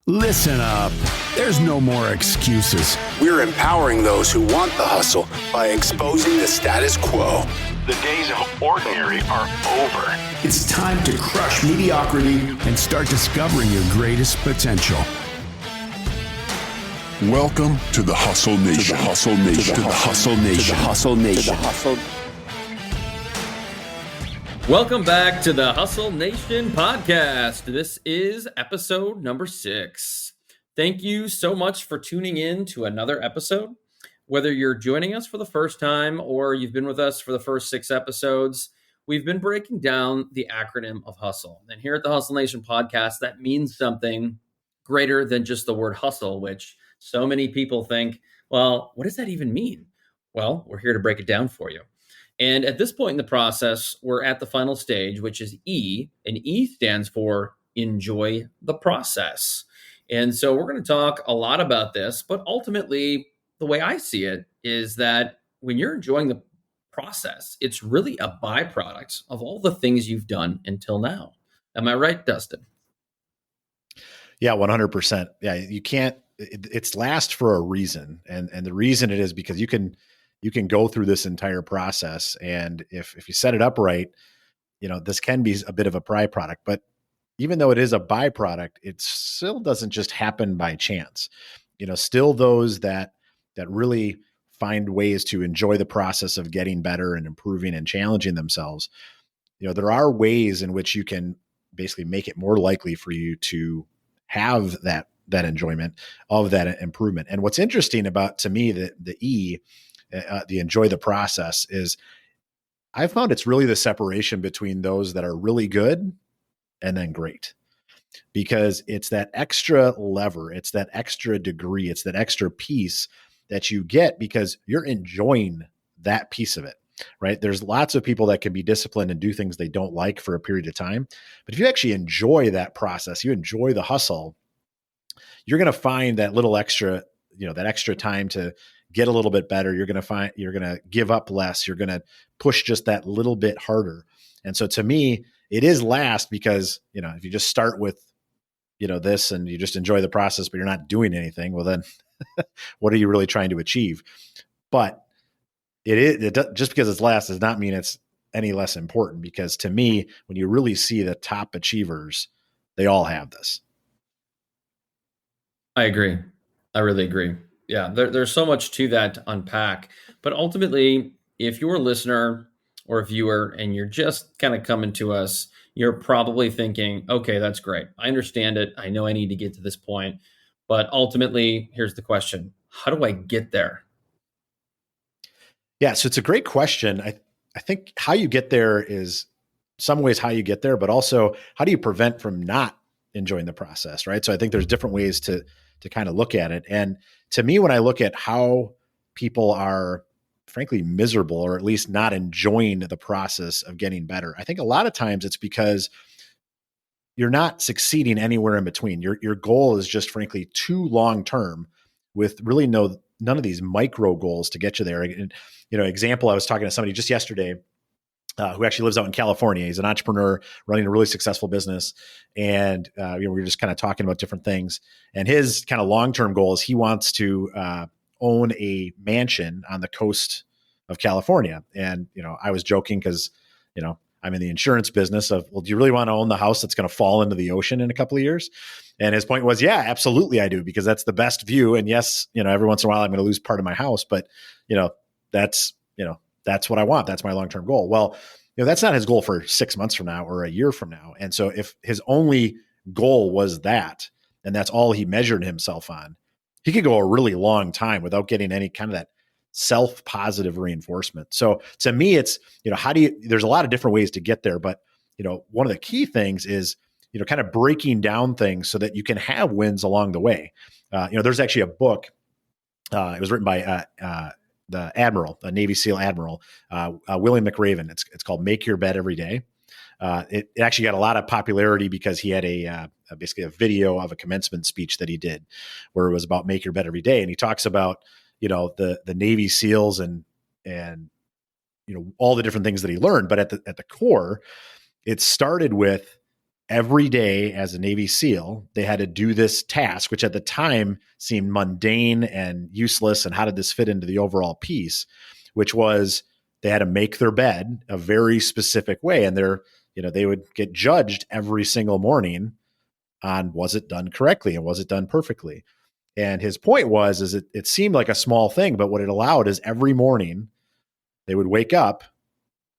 Listen up. There's no more excuses. We're empowering those who want the hustle by exposing the status quo. The days of ordinary are over. It's time to crush mediocrity and start discovering your greatest potential. Welcome to the Hustle Nation. To the Hustle Nation. To the Hustle Nation. To the Hustle Nation. Welcome back to the H.U.S.T.L.E Nation podcast. This is episode number 6. Thank you so much for tuning in to another episode. Whether you're joining us for the first time or you've been with us for the first 6 episodes, we've been breaking down the acronym of hustle. And here at the H.U.S.T.L E Nation podcast, that means something greater than just the word hustle, which so many people think, well, what does that even mean? Well, we're here to break it down for you. And at this point in the process, we're at the final stage, which is E, and E stands for enjoy the process. And so we're going to talk a lot about this, but ultimately, the way I see it is that when you're enjoying the process, it's really a byproduct of all the things you've done until now. Am I right, Dustin? Yeah, 100%. Yeah, you can't, it's last for a reason. And the reason it is because you can go through this entire process. And if you set it up right, this can be a bit of a byproduct, but even though it is a byproduct, it still doesn't just happen by chance. Still those that really find ways to enjoy the process of getting better and improving and challenging themselves. There are ways in which you can basically make it more likely for you to have that enjoyment of that improvement. And what's interesting about, to me, the E, the enjoy the process, is I found it's really the separation between those that are really good and then great, because it's that extra lever, it's that extra degree, it's that extra piece that you get because you're enjoying that piece of it, right? There's lots of people that can be disciplined and do things they don't like for a period of time. But if you actually enjoy that process, you enjoy the hustle, you're going to find that little extra, that extra time to get a little bit better. You're going to give up less. You're going to push just that little bit harder. And so to me, it is last because, if you just start with, this and you just enjoy the process, but you're not doing anything, well, then what are you really trying to achieve? But just because it's last does not mean it's any less important, because to me, when you really see the top achievers, they all have this. I agree. I really agree. Yeah, there's so much to that to unpack. But ultimately, if you're a listener or a viewer and you're just kind of coming to us, you're probably thinking, okay, that's great. I understand it. I know I need to get to this point. But ultimately, here's the question. How do I get there? Yeah, so it's a great question. I think how you get there is some ways how you get there, but also how do you prevent from not enjoying the process, right? So I think there's different ways to kind of look at it. And to me, when I look at how people are frankly miserable, or at least not enjoying the process of getting better, I think a lot of times it's because you're not succeeding anywhere in between. Your goal is just frankly too long-term, with really none of these micro goals to get you there. And, example, I was talking to somebody just yesterday who actually lives out in California. He's an entrepreneur running a really successful business. And, we were just kind of talking about different things. And his kind of long-term goal is he wants to own a mansion on the coast of California. And, I was joking because, I'm in the insurance business of, well, do you really want to own the house that's going to fall into the ocean in a couple of years? And his point was, yeah, absolutely I do, because that's the best view. And yes, every once in a while I'm going to lose part of my house, but that's what I want. That's my long-term goal. Well, that's not his goal for 6 months from now or a year from now. And so if his only goal was that, and that's all he measured himself on, he could go a really long time without getting any kind of that self-positive reinforcement. So to me, it's, there's a lot of different ways to get there, but, one of the key things is, kind of breaking down things so that you can have wins along the way. There's actually a book, it was written by the admiral, a Navy SEAL admiral, William McRaven. It's called Make Your Bed Every Day. It actually got a lot of popularity because he had basically a video of a commencement speech that he did where it was about make your bed every day. And he talks about, the Navy SEALs and all the different things that he learned. But at the core, it started with every day as a Navy SEAL, they had to do this task, which at the time seemed mundane and useless. And how did this fit into the overall piece? Which was they had to make their bed a very specific way. And they would get judged every single morning on, was it done correctly and was it done perfectly? And his point is it seemed like a small thing, but what it allowed is every morning they would wake up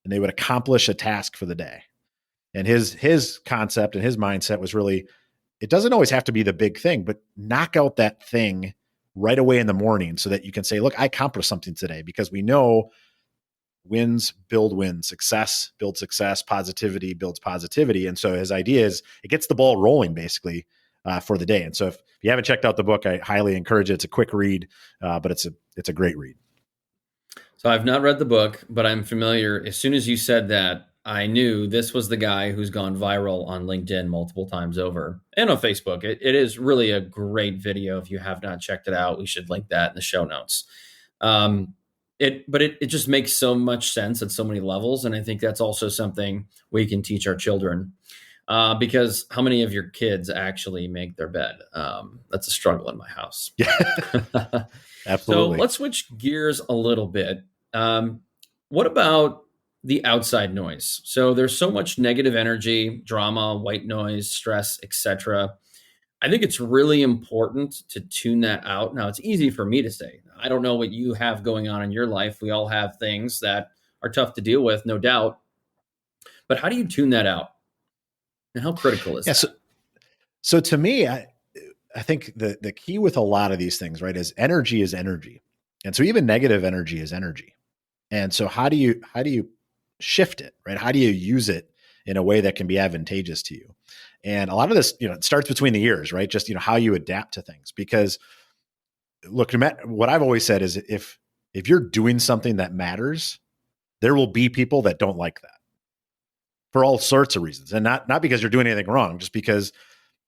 and they would accomplish a task for the day. And his concept and his mindset was really, it doesn't always have to be the big thing, but knock out that thing right away in the morning so that you can say, look, I accomplished something today, because we know wins build wins, success builds success, positivity builds positivity. And so his idea is it gets the ball rolling basically for the day. And so if you haven't checked out the book, I highly encourage it. It's a quick read, but it's a great read. So I've not read the book, but I'm familiar. As soon as you said that, I knew this was the guy who's gone viral on LinkedIn multiple times over and on Facebook. It is really a great video. If you have not checked it out, we should link that in the show notes. It just makes so much sense at so many levels. And I think that's also something we can teach our children, because how many of your kids actually make their bed? That's a struggle in my house. Yeah, absolutely. So let's switch gears a little bit. What about the outside noise? So there's so much negative energy, drama, white noise, stress, etc. I think it's really important to tune that out. Now, it's easy for me to say. I don't know what you have going on in your life. We all have things that are tough to deal with, no doubt. But how do you tune that out? And how critical is that? So to me, I think the key with a lot of these things, right, is energy is energy. And so even negative energy is energy. And so how do you shift it, right? How do you use it in a way that can be advantageous to you? And a lot of this, it starts between the ears, right? Just, how you adapt to things. Because look, what I've always said is if you're doing something that matters, there will be people that don't like that for all sorts of reasons. And not because you're doing anything wrong, just because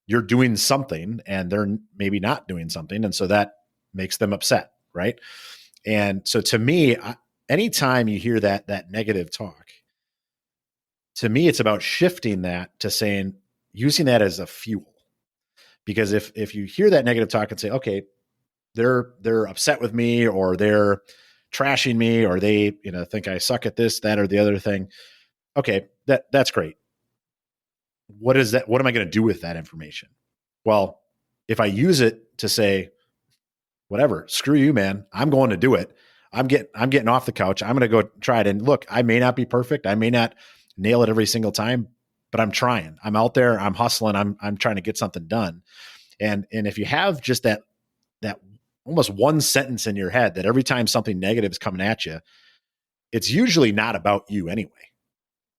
you're doing something and they're maybe not doing something. And so that makes them upset, right? And so to me, anytime you hear that negative talk, to me, it's about shifting that to saying, using that as a fuel. Because if you hear that negative talk and say, okay, they're upset with me, or they're trashing me, or they think I suck at this, that, or the other thing. Okay, that's great. What is that? What am I going to do with that information? Well, if I use it to say, whatever, screw you, man, I'm going to do it. I'm getting off the couch. I'm going to go try it. And look, I may not be perfect. I may not nail it every single time, but I'm trying. I'm out there. I'm hustling. I'm trying to get something done. And if you have just that almost one sentence in your head that every time something negative is coming at you, it's usually not about you anyway.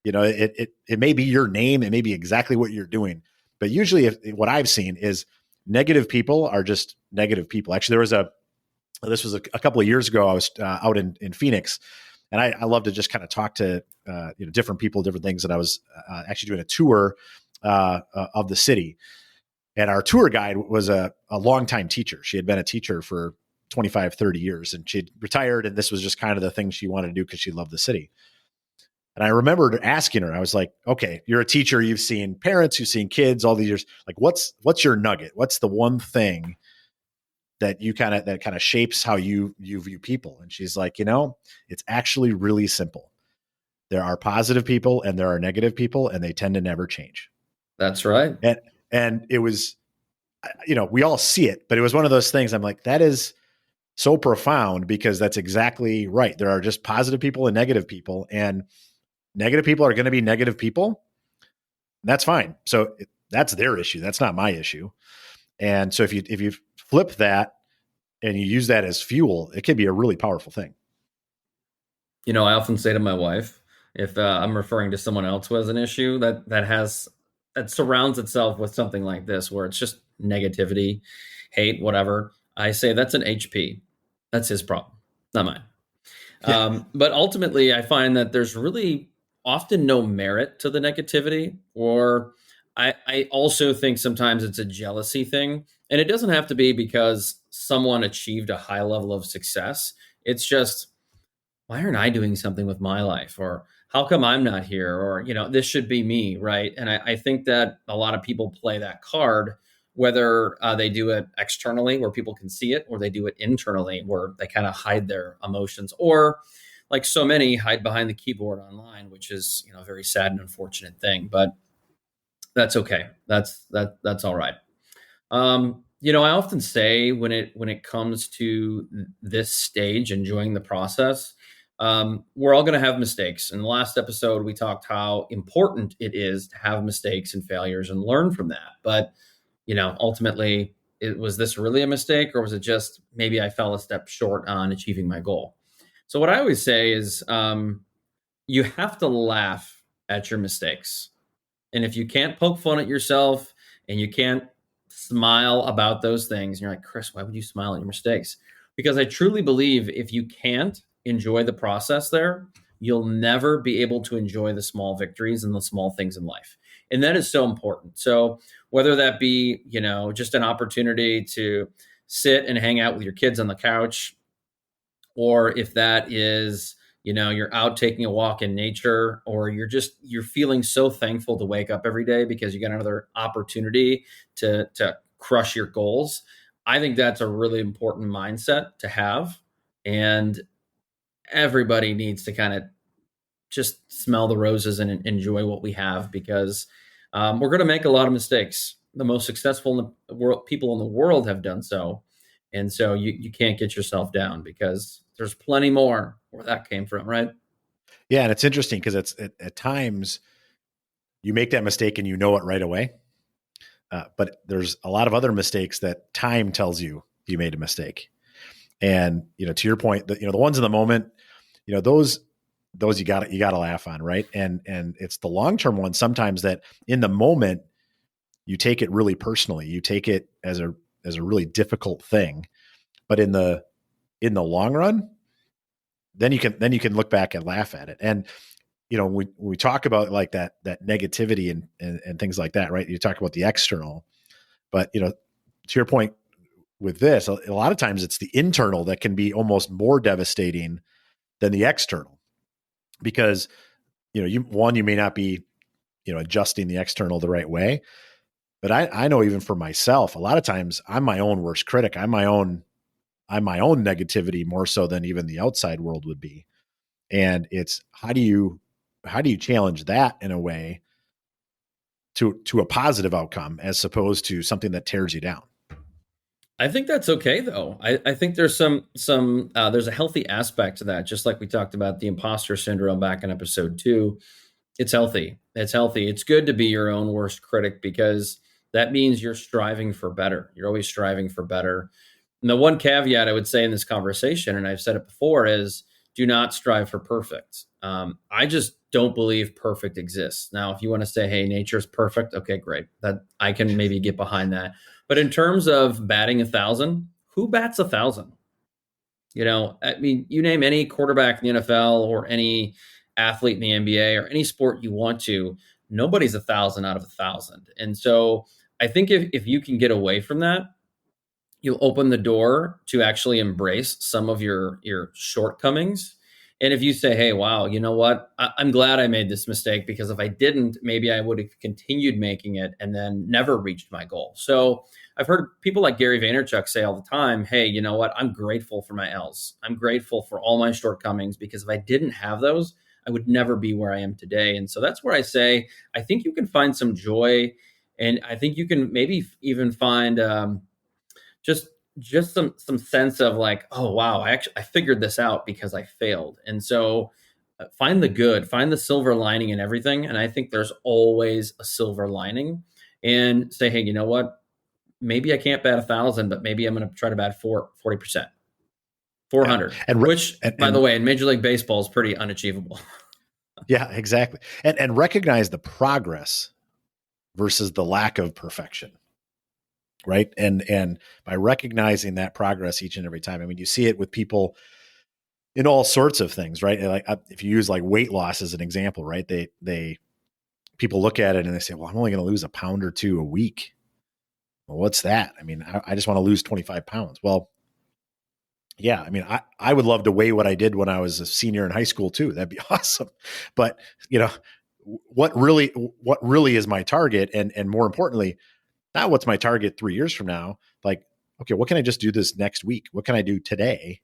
It may be your name. It may be exactly what you're doing, but usually what I've seen is negative people are just negative people. Actually, this was a couple of years ago. I was out in Phoenix, and I love to just kind of talk to different people, different things. And I was actually doing a tour of the city, and our tour guide was a longtime teacher. She had been a teacher for 25, 30 years, and she'd retired. And this was just kind of the thing she wanted to do because she loved the city. And I remembered asking her, I was like, okay, you're a teacher. You've seen parents, you've seen kids all these years. Like, what's your nugget? What's the one thing that that kind of shapes how you view people? And she's like, it's actually really simple. There are positive people and there are negative people, and they tend to never change. That's right. And it was, we all see it, but it was one of those things. I'm like, that is so profound, because that's exactly right. There are just positive people and negative people, and negative people are going to be negative people. That's fine. So that's their issue. That's not my issue. And so if you flip that and you use that as fuel, it can be a really powerful thing. I often say to my wife, if I'm referring to someone else who has an issue that surrounds itself with something like this, where it's just negativity, hate, whatever, I say that's an HP. That's his problem, not mine. Yeah. But ultimately, I find that there's really often no merit to the negativity, or I also think sometimes it's a jealousy thing. And it doesn't have to be because someone achieved a high level of success. It's just, why aren't I doing something with my life? Or how come I'm not here? Or, this should be me, right? And I think that a lot of people play that card, whether they do it externally where people can see it, or they do it internally where they kind of hide their emotions, or like so many hide behind the keyboard online, which is, a very sad and unfortunate thing, but that's okay. That's all right. I often say when it comes to this stage, enjoying the process, we're all going to have mistakes. In the last episode, we talked how important it is to have mistakes and failures and learn from that. But ultimately, was this really a mistake, or was it just maybe I fell a step short on achieving my goal? So what I always say is, you have to laugh at your mistakes. And if you can't poke fun at yourself and you can't smile about those things, and you're like, Chris, why would you smile at your mistakes? Because I truly believe if you can't enjoy the process there, you'll never be able to enjoy the small victories and the small things in life. And that is so important. So whether that be, just an opportunity to sit and hang out with your kids on the couch, or if that is, you're out taking a walk in nature, or you're feeling so thankful to wake up every day because you got another opportunity to crush your goals. I think that's a really important mindset to have. And everybody needs to kind of just smell the roses and enjoy what we have, because we're going to make a lot of mistakes. The most successful in the world, people in the world have done so. And so you can't get yourself down, because there's plenty more where that came from, right? Yeah. And it's interesting because it's at times you make that mistake and you know it right away. But there's a lot of other mistakes that time tells you made a mistake. And, to your point, the ones in the moment, those you gotta laugh on. Right. And it's the long-term ones sometimes that in the moment you take it really personally. You take it as a really difficult thing, but in the long run, then you can look back and laugh at it. And, when we talk about like that negativity and things like that, right? You talk about the external, but, to your point with this, a lot of times it's the internal that can be almost more devastating than the external, because, you may not be, adjusting the external the right way. But I know even for myself, a lot of times I'm my own worst critic. I'm my own negativity more so than even the outside world would be. And it's how do you challenge that in a way to a positive outcome as opposed to something that tears you down? I think that's okay, though. I think there's some there's a healthy aspect to that. Just like we talked about the imposter syndrome back in episode 2, it's healthy. It's healthy. It's good to be your own worst critic, because that means you're striving for better. You're always striving for better. And the one caveat I would say in this conversation, and I've said it before, is do not strive for perfect. I just don't believe perfect exists. Now, if you want to say, hey, nature's perfect, okay, great. That I can maybe get behind that. But in terms of batting 1,000, who bats 1,000? I mean, you name any quarterback in the NFL or any athlete in the NBA or any sport you want to, nobody's 1,000 out of 1,000. And so I think if you can get away from that, you'll open the door to actually embrace some of your shortcomings. And if you say, hey, wow, you know what? I'm glad I made this mistake, because if I didn't, maybe I would have continued making it and then never reached my goal. So I've heard people like Gary Vaynerchuk say all the time, hey, you know what? I'm grateful for my L's. I'm grateful for all my shortcomings, because if I didn't have those, I would never be where I am today. And so that's where I say, I think you can find some joy. And I think you can maybe even find just some sense of like, oh wow, I figured this out because I failed. And so find the good, find the silver lining in everything. And I think there's always a silver lining. And say, hey, you know what? Maybe I can't bat 1,000, but maybe I'm going to try to bat 40%, 400, Yeah. which, by the way, in Major League Baseball is pretty unachievable. Yeah, exactly. And recognize the progress versus the lack of perfection. Right. And by recognizing that progress each and every time, I mean, you see it with people in all sorts of things, right? Like if you use like weight loss as an example, right? People look at it and they say, well, I'm only going to lose a pound or two a week. Well, what's that? I mean, I just want to lose 25 pounds. Well, Yeah, I mean, I would love to weigh what I did when I was a senior in high school too. That'd be awesome. But you know, what really is my target, and more importantly, not what's my target 3 years from now. Like, okay, what can I just do this next week? What can I do today?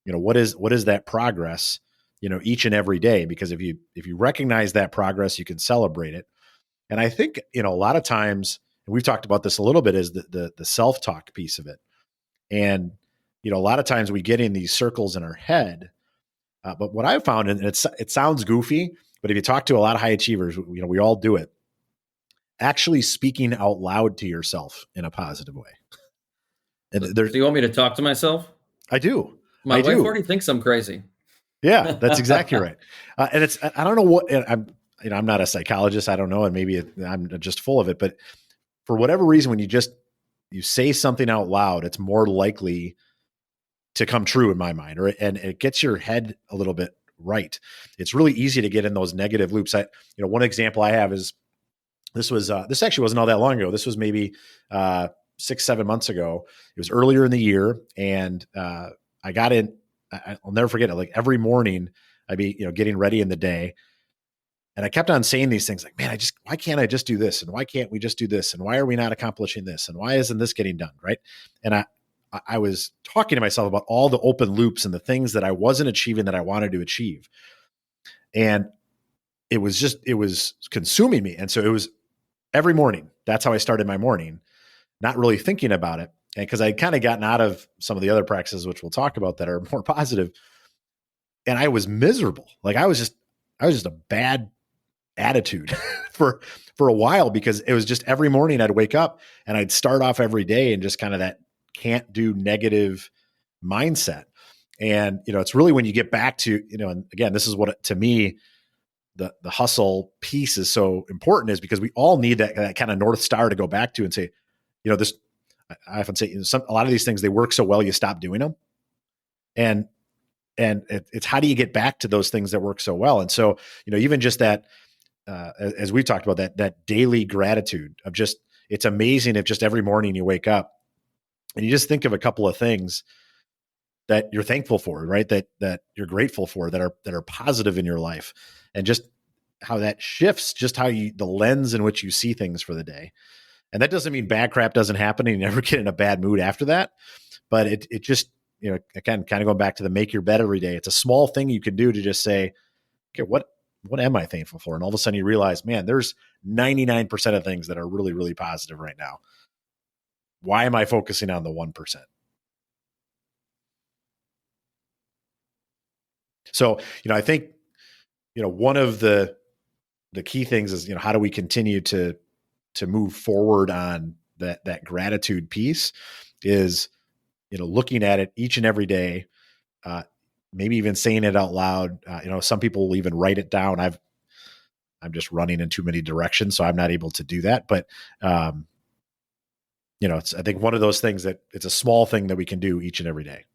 What is that progress? Each and every day. Because if you recognize that progress, you can celebrate it. And I think a lot of times, and we've talked about this a little bit, is the self talk piece of it. And a lot of times we get in these circles in our head. But what I've found, and it sounds goofy, but if you talk to a lot of high achievers, we all do it. Actually speaking out loud to yourself in a positive way. And Do you want me to talk to myself? I do. My wife already thinks I'm crazy. Yeah, that's exactly right. And I don't know what, I'm not a psychologist. I don't know. And maybe I'm just full of it, but for whatever reason, when you say something out loud, it's more likely to come true in my mind, and it gets your head a little bit right. It's really easy to get in those negative loops. One example I have is this actually wasn't all that long ago. This was maybe 6-7 months ago. It was earlier in the year, and I got in. I'll never forget it. Like every morning, I'd be getting ready in the day, and I kept on saying these things like, "Man, why can't I just do this? And why can't we just do this? And why are we not accomplishing this? And why isn't this getting done?" Right? And I was talking to myself about all the open loops and the things that I wasn't achieving that I wanted to achieve, and it was consuming me. And so it was every morning. That's how I started my morning, not really thinking about it. And because I'd kind of gotten out of some of the other practices, which we'll talk about, that are more positive, and I was miserable. Like I was just a bad attitude for a while, because it was just every morning I'd wake up and I'd start off every day and just kind of that can't do negative mindset. And, it's really when you get back to, and again, this is what, to me, the hustle piece is so important, is because we all need that kind of North Star to go back to and say, this, I often say, a lot of these things, they work so well, you stop doing them. And it's how do you get back to those things that work so well? And so, even just that, as we talked about, that daily gratitude of just, it's amazing if just every morning you wake up and you just think of a couple of things that you're thankful for, right? That you're grateful for, that are positive in your life, and just how that shifts just how the lens in which you see things for the day. And that doesn't mean bad crap doesn't happen and you never get in a bad mood after that. But it just, again, kind of going back to the make your bed every day. It's a small thing you can do to just say, okay, what am I thankful for? And all of a sudden you realize, man, there's 99% of things that are really, really positive right now. Why am I focusing on the 1%? So, I think, one of the key things is, how do we continue to move forward on that gratitude piece, is, looking at it each and every day, maybe even saying it out loud. Some people will even write it down. I'm just running in too many directions, so I'm not able to do that. But, it's, I think, one of those things that it's a small thing that we can do each and every day.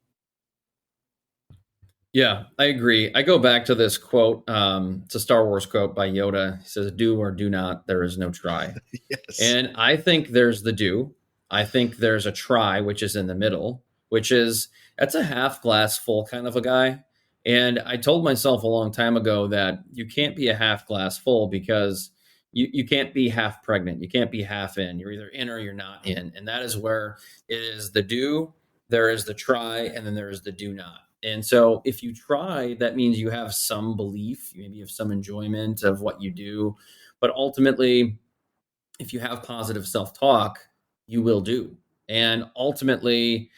Yeah, I agree. I go back to this quote. It's a Star Wars quote by Yoda. He says, "Do or do not, there is no try." Yes. And I think there's the do. I think there's a try, which is in the middle, that's a half glass full kind of a guy. And I told myself a long time ago that you can't be a half glass full, because you can't be half pregnant. You can't be half in. You're either in or you're not in. And that is where it is the do, there is the try, and then there is the do not. And so if you try, that means you have some belief, maybe you have some enjoyment of what you do. But ultimately, if you have positive self-talk, you will do. And ultimately,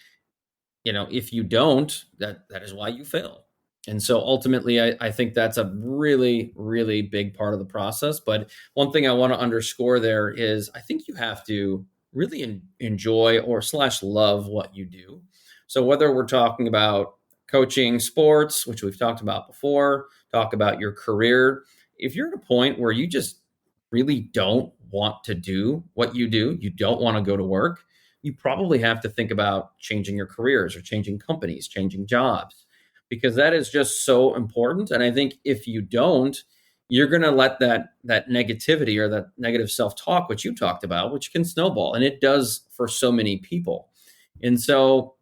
if you don't, that is why you fail. And so ultimately, I think that's a really, really big part of the process. But one thing I want to underscore there is I think you have to really enjoy or / love what you do. So whether we're talking about coaching sports, which we've talked about before, talk about your career, if you're at a point where you just really don't want to do what you do, you don't want to go to work, you probably have to think about changing your careers or changing companies, changing jobs, because that is just so important. And I think if you don't, you're going to let that negativity or that negative self-talk, which you talked about, which can snowball. And it does for so many people. And so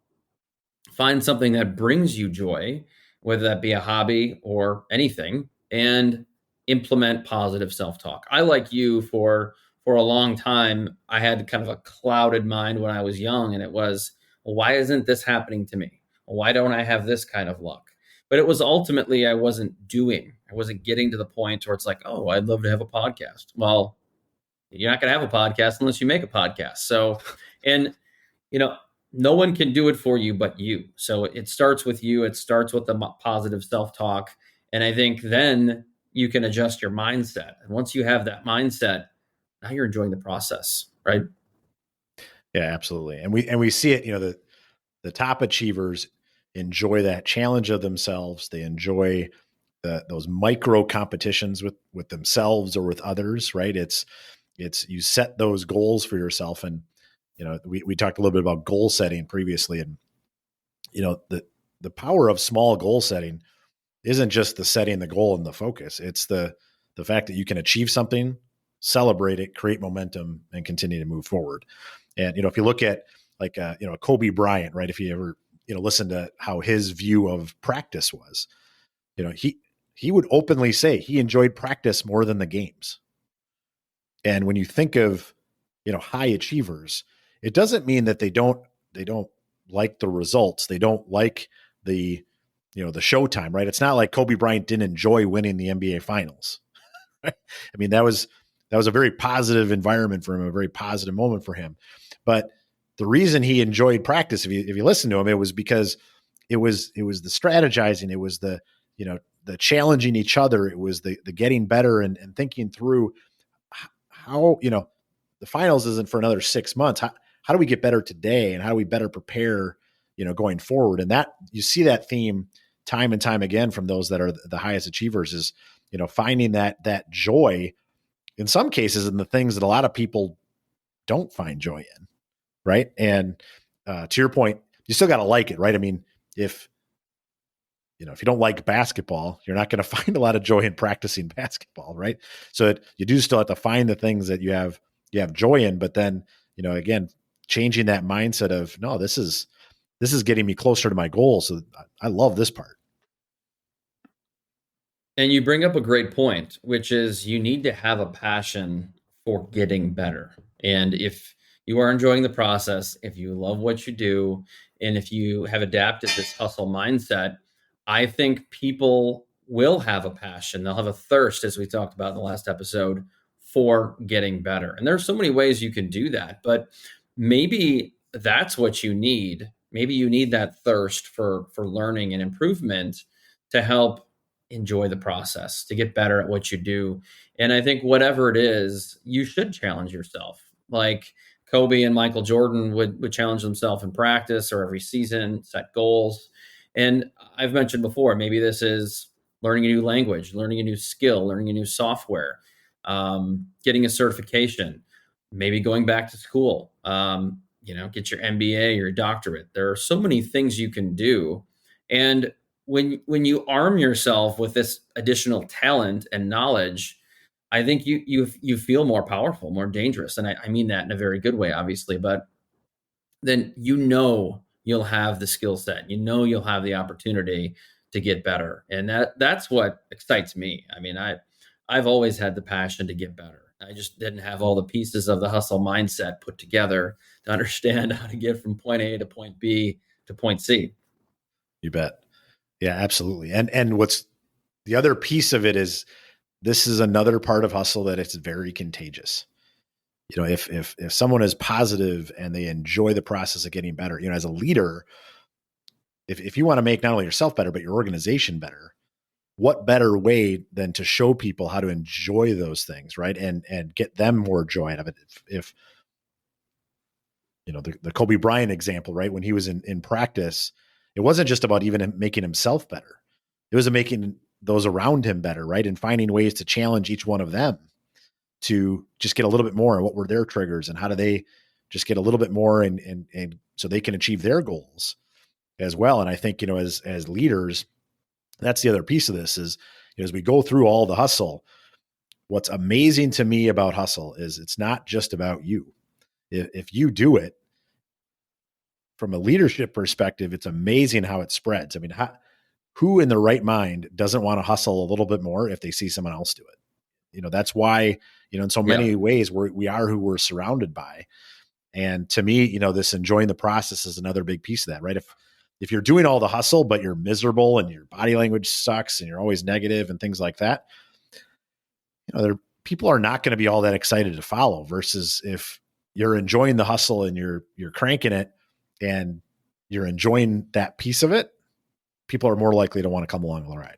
find something that brings you joy, whether that be a hobby or anything, and implement positive self-talk. I, like you, for a long time, I had kind of a clouded mind when I was young, and it was, well, why isn't this happening to me? Why don't I have this kind of luck? But it was ultimately I wasn't getting to the point where it's like, oh, I'd love to have a podcast. Well, you're not going to have a podcast unless you make a podcast. So, and you know, no one can do it for you but you. So it starts with you. It starts with the positive self-talk. And I think then you can adjust your mindset. And once you have that mindset, now you're enjoying the process, right? Yeah, absolutely. And we see it, the top achievers enjoy that challenge of themselves. They enjoy those micro competitions with themselves or with others, right? It's you set those goals for yourself. And, we talked a little bit about goal setting previously, and, the power of small goal setting isn't just the setting the goal and the focus. It's the fact that you can achieve something, celebrate it, create momentum, and continue to move forward. And, if you look at like, Kobe Bryant, right? If you ever, listen to how his view of practice was, he would openly say he enjoyed practice more than the games. And when you think of, high achievers, it doesn't mean that they don't like the results. They don't like the showtime, right? It's not like Kobe Bryant didn't enjoy winning the NBA finals. I mean, that was a very positive environment for him, a very positive moment for him. But the reason he enjoyed practice, if you listen to him, it was because it was the strategizing, it was the challenging each other, it was the getting better and thinking through how, the finals isn't for another 6 months. How do we get better today, and how do we better prepare, going forward? And that, you see that theme time and time again from those that are the highest achievers, is, finding that joy in some cases in the things that a lot of people don't find joy in. Right. And to your point, you still got to like it, right? I mean, if you don't like basketball, you're not going to find a lot of joy in practicing basketball, right? So you do still have to find the things that you have joy in, but then, again, changing that mindset of, no, this is getting me closer to my goal. So I love this part. And you bring up a great point, which is you need to have a passion for getting better. And if you are enjoying the process, if you love what you do, and if you have adapted this hustle mindset, I think people will have a passion. They'll have a thirst, as we talked about in the last episode, for getting better. And there's so many ways you can do that, but maybe that's what you need. Maybe you need that thirst for learning and improvement to help enjoy the process, to get better at what you do. And I think whatever it is, you should challenge yourself. Like Kobe and Michael Jordan would challenge themselves in practice or every season, set goals. And I've mentioned before, maybe this is learning a new language, learning a new skill, learning a new software, getting a certification, maybe going back to school, get your MBA or your doctorate. There are so many things you can do. And when you arm yourself with this additional talent and knowledge, I think you feel more powerful, more dangerous. And I mean that in a very good way, obviously, but then you'll have the skill set, you'll have the opportunity to get better. And that's what excites me. I mean, I've always had the passion to get better. I just didn't have all the pieces of the hustle mindset put together to understand how to get from point A to point B to point C. You bet. Yeah, absolutely. And what's the other piece of it is, this is another part of hustle that it's very contagious. If someone is positive and they enjoy the process of getting better, as a leader, if you want to make not only yourself better, but your organization better, what better way than to show people how to enjoy those things, right? And get them more joy out of it. If the Kobe Bryant example, right? When he was in practice, it wasn't just about even making himself better. It was making those around him better, right? And finding ways to challenge each one of them to just get a little bit more on what were their triggers and how do they just get a little bit more and so they can achieve their goals as well. And I think, as leaders, that's the other piece of this is, as we go through all the hustle, what's amazing to me about hustle is it's not just about you. If you do it, from a leadership perspective, it's amazing how it spreads. I mean, who in their right mind doesn't want to hustle a little bit more if they see someone else do it? That's why, in so many ways we are who we're surrounded by. And to me, this enjoying the process is another big piece of that, right? If you're doing all the hustle, but you're miserable and your body language sucks and you're always negative and things like that, people are not going to be all that excited to follow, versus if you're enjoying the hustle and you're cranking it and you're enjoying that piece of it, people are more likely to want to come along the ride.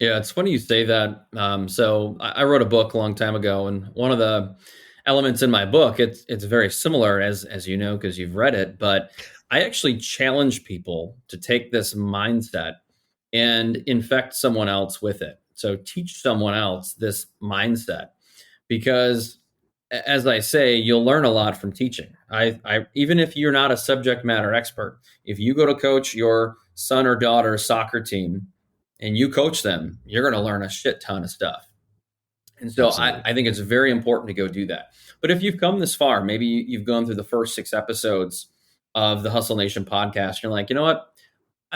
Yeah, it's funny you say that. So I wrote a book a long time ago, and one of the elements in my book, it's very similar, as you know, because you've read it, but I actually challenge people to take this mindset and infect someone else with it. So teach someone else this mindset, because as I say, you'll learn a lot from teaching. I even if you're not a subject matter expert, if you go to coach your son or daughter's soccer team and you coach them, you're going to learn a shit ton of stuff. And so I think it's very important to go do that. But if you've come this far, maybe you've gone through the first 6 episodes of the Hustle Nation podcast, you're like, you know what?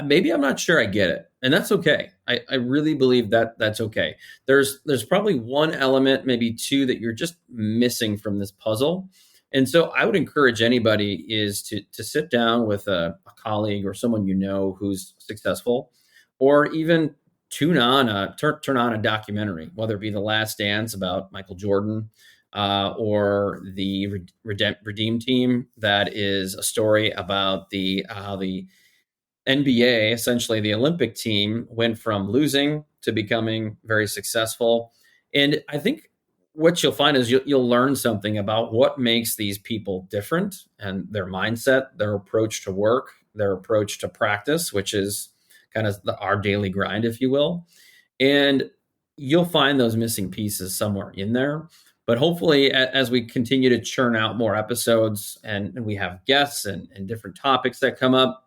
Maybe I'm not sure I get it. And that's okay. I really believe that that's okay. There's probably one element, maybe 2, that you're just missing from this puzzle. And so I would encourage anybody is to sit down with a colleague or someone who's successful, or even turn on a documentary, whether it be The Last Dance about Michael Jordan, or the Redeem Team, that is a story about how the NBA, essentially the Olympic team, went from losing to becoming very successful. And I think what you'll find is you'll learn something about what makes these people different, and their mindset, their approach to work, their approach to practice, which is kind of our daily grind, if you will. And you'll find those missing pieces somewhere in there. But hopefully, as we continue to churn out more episodes and we have guests and different topics that come up,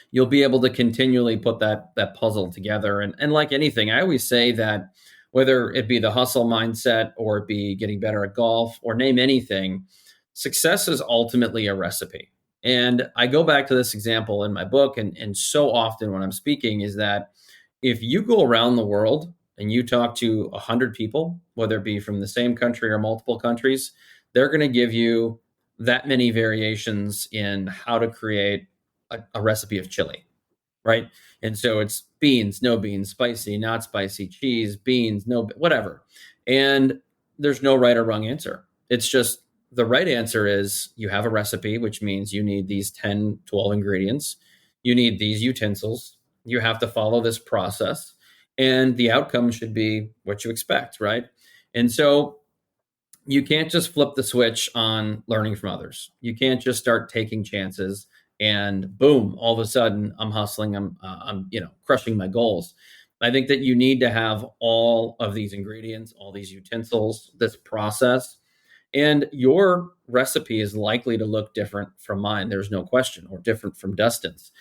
you'll be able to continually put that puzzle together. And like anything, I always say that whether it be the hustle mindset or it be getting better at golf or name anything, success is ultimately a recipe. And I go back to this example in my book, and so often when I'm speaking, is that if you go around the world and you talk to 100 people, whether it be from the same country or multiple countries, they're going to give you that many variations in how to create a recipe of chili, right? And so it's beans, no beans, spicy, not spicy, cheese, beans, no, whatever. And there's no right or wrong answer. It's just the right answer is you have a recipe, which means you need these 10, 12 ingredients. You need these utensils. You have to follow this process. And the outcome should be what you expect, right? And so you can't just flip the switch on learning from others. You can't just start taking chances and boom, all of a sudden I'm hustling, I'm crushing my goals. I think that you need to have all of these ingredients, all these utensils, this process, and your recipe is likely to look different from mine. There's no question, or different from Dustin's.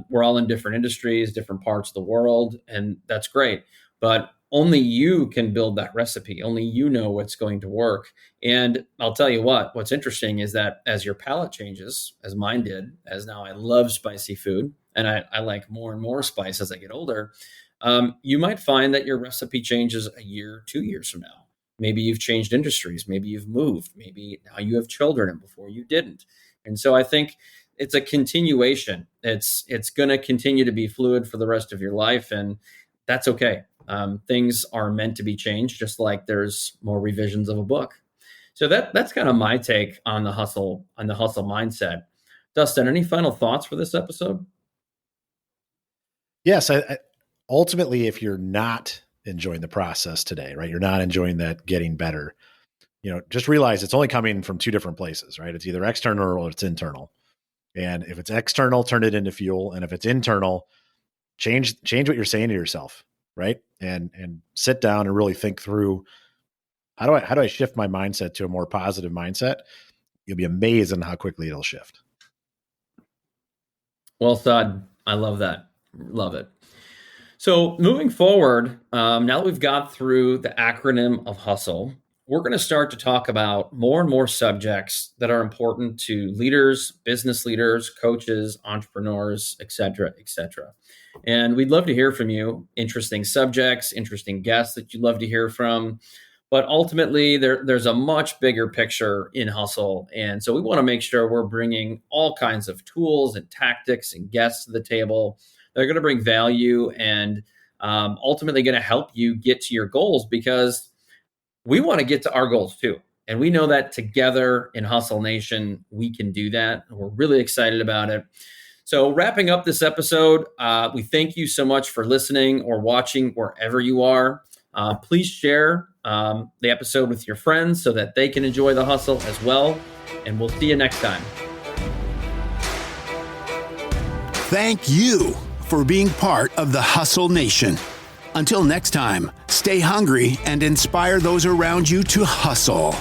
We're all in different industries, different parts of the world, and that's great. But only you can build that recipe. Only you know what's going to work. And I'll tell you what's interesting is that as your palate changes, as mine did, as now I love spicy food, and I like more and more spice as I get older, you might find that your recipe changes a year, 2 years from now. Maybe you've changed industries. Maybe you've moved. Maybe now you have children and before you didn't. And so I think it's a continuation. It's going to continue to be fluid for the rest of your life, and that's okay. Things are meant to be changed, just like there's more revisions of a book. So that's kind of my take on the hustle mindset. Dustin, any final thoughts for this episode? Yes. Ultimately, if you're not enjoying the process today, right, you're not enjoying that getting better, just realize it's only coming from 2 different places, right? It's either external or it's internal. And if it's external, turn it into fuel. And if it's internal, change what you're saying to yourself, right? And sit down and really think through, how do I shift my mindset to a more positive mindset? You'll be amazed on how quickly it'll shift. Well said. I love that. Love it. So moving forward, now that we've got through the acronym of hustle, we're going to start to talk about more and more subjects that are important to leaders, business leaders, coaches, entrepreneurs, et cetera, et cetera. And we'd love to hear from you. Interesting subjects, interesting guests that you'd love to hear from. But ultimately, there's a much bigger picture in Hustle. And so we want to make sure we're bringing all kinds of tools and tactics and guests to the table. They're going to bring value and ultimately going to help you get to your goals, because we want to get to our goals too. And we know that together in Hustle Nation, we can do that. And we're really excited about it. So wrapping up this episode, we thank you so much for listening or watching wherever you are. Please share the episode with your friends so that they can enjoy the hustle as well. And we'll see you next time. Thank you for being part of the Hustle Nation. Until next time, stay hungry and inspire those around you to hustle.